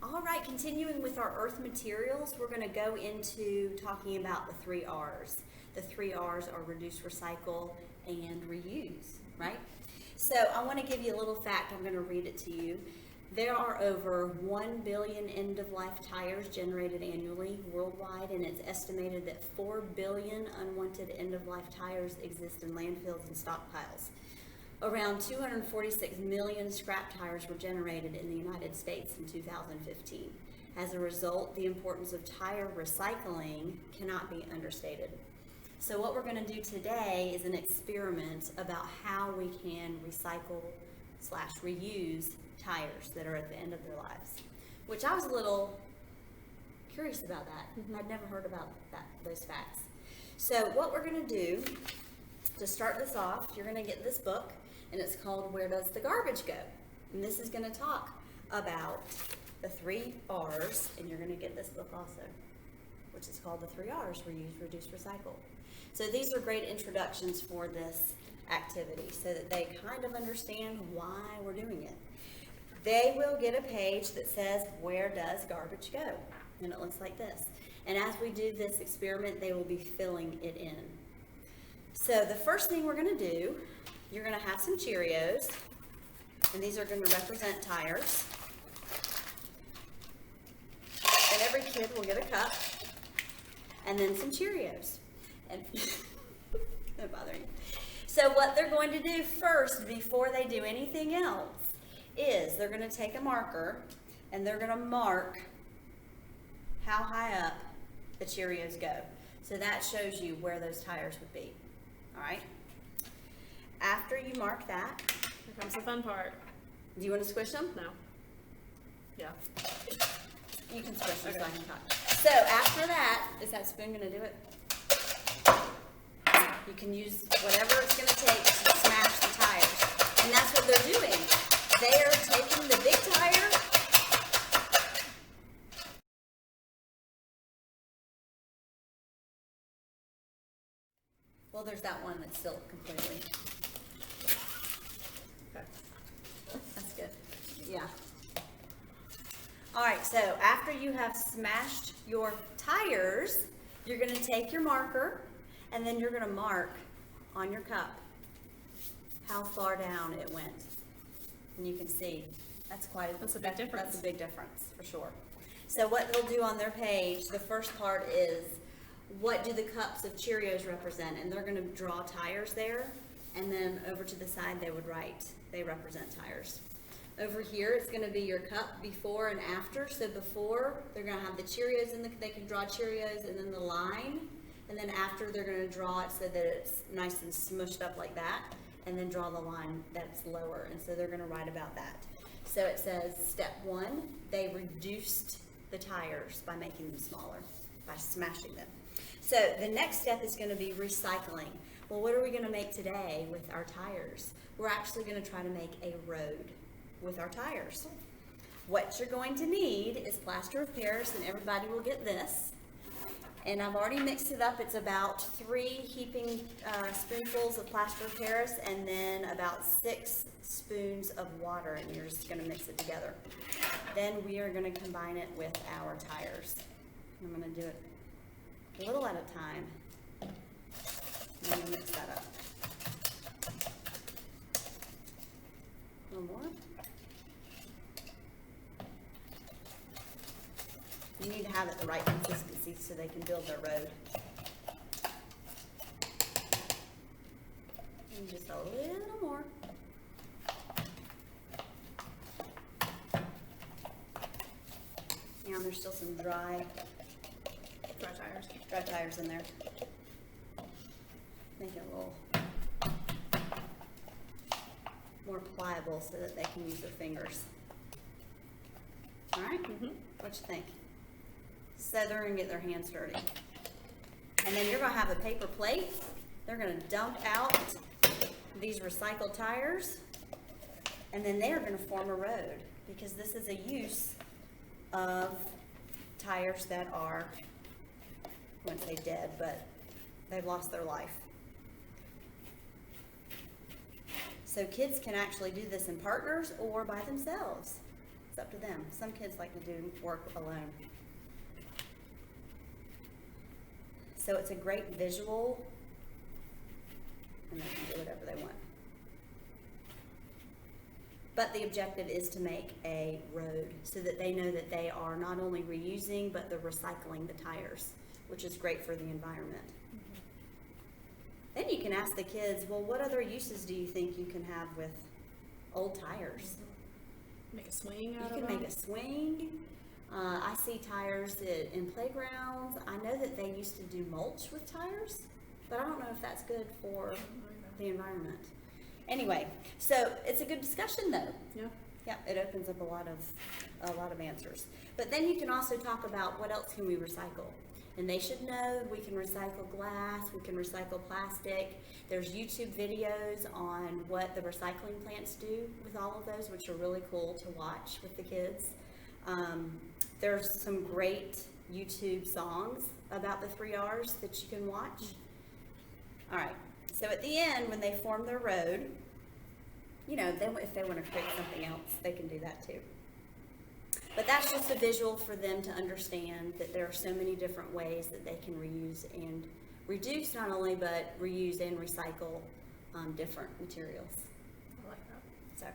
All right, continuing with our earth materials, we're going to go into talking about the 3 R's. The 3 R's are reduce, recycle, and reuse, right? So I want to give you a little fact. I'm going to read it to you. There are over 1 billion end-of-life tires generated annually worldwide, and it's estimated that 4 billion unwanted end-of-life tires exist in landfills and stockpiles. Around 246 million scrap tires were generated in the United States in 2015. As a result, the importance of tire recycling cannot be understated. So what we're going to do today is an experiment about how we can recycle/reuse tires that are at the end of their lives, which I was a little curious about that. I'd never heard about those facts. So what we're going to do to start this off, you're going to get this book, and it's called Where Does the Garbage Go? And this is going to talk about the 3 R's, and you're going to get this book also, which is called the 3 R's, reuse, reduce, recycle. So these are great introductions for this activity so that they kind of understand why we're doing it. They will get a page that says, where does garbage go? And it looks like this. And as we do this experiment, they will be filling it in. So the first thing we're going to do, you're going to have some Cheerios, and these are going to represent tires. And every kid will get a cup, and then some Cheerios. And don't bother you. So what they're going to do first, before they do anything else, is they're going to take a marker, and they're going to mark how high up the Cheerios go. So that shows you where those tires would be. All right? After you mark that, Here comes the fun part. do you want to squish them? No. Yeah. You can squish them so I Okay. can talk. So after that, is that spoon going to do it? You can use whatever it's going to take to smash the tires. And that's what they're doing. They are taking the big tire. Well, there's that one that's still completely. Okay. That's good. Yeah. All right, so after you have smashed your tires, you're going to take your marker, and then you're going to mark on your cup how far down it went. And you can see that's That's a big difference. That's a big difference for sure. So what they'll do on their page, the first part is, what do the cups of Cheerios represent? And they're going to draw tires there, and then over to the side they would write, they represent tires. Over here it's going to be your cup before and after. So before, they're going to have the Cheerios, and they can draw Cheerios and then the line, and then after they're going to draw it so that it's nice and smushed up like that, and then draw the line that's lower, and so they're going to write about that. So it says, step 1, they reduced the tires by making them smaller, by smashing them. So the next step is going to be recycling. Well, what are we going to make today with our tires? We're actually going to try to make a road with our tires. What you're going to need is plaster of Paris, and everybody will get this. And I've already mixed it up. It's about 3 heaping spoonfuls of plaster of Paris, and then about 6 spoons of water, and you're just going to mix it together. Then we are going to combine it with our tires. I'm going to do it a little at a time. I'm going to mix that up. A little more. You need to have it the right consistency so they can build their road. And just a little more. Now there's still some dry tires in there. Make it a little more pliable so that they can use their fingers. All right? What you think? So they're going to get their hands dirty. And then you're going to have a paper plate. They're going to dump out these recycled tires, and then they are going to form a road, because this is a use of tires that are, I wouldn't say dead, but they've lost their life. So kids can actually do this in partners or by themselves. It's up to them. Some kids like to do work alone. So it's a great visual, and they can do whatever they want. But the objective is to make a road so that they know that they are not only reusing, but they're recycling the tires, which is great for the environment. Then you can ask the kids, well, what other uses do you think you can have with old tires? Make a swing You out can of them. make a swing. I see tires in playgrounds. I know that they used to do mulch with tires, but I don't know if that's good for the environment. Anyway, so it's a good discussion though. Yeah. Yeah, it opens up a lot of answers. But then you can also talk about what else can we recycle. And they should know we can recycle glass, we can recycle plastic. There's YouTube videos on what the recycling plants do with all of those, which are really cool to watch with the kids. There's some great YouTube songs about the 3 R's that you can watch. All right, so at the end, when they form their road, you know, then if they want to create something else, they can do that too. But that's just a visual for them to understand that there are so many different ways that they can reuse and reduce not only, but reuse and recycle different materials. I like that. So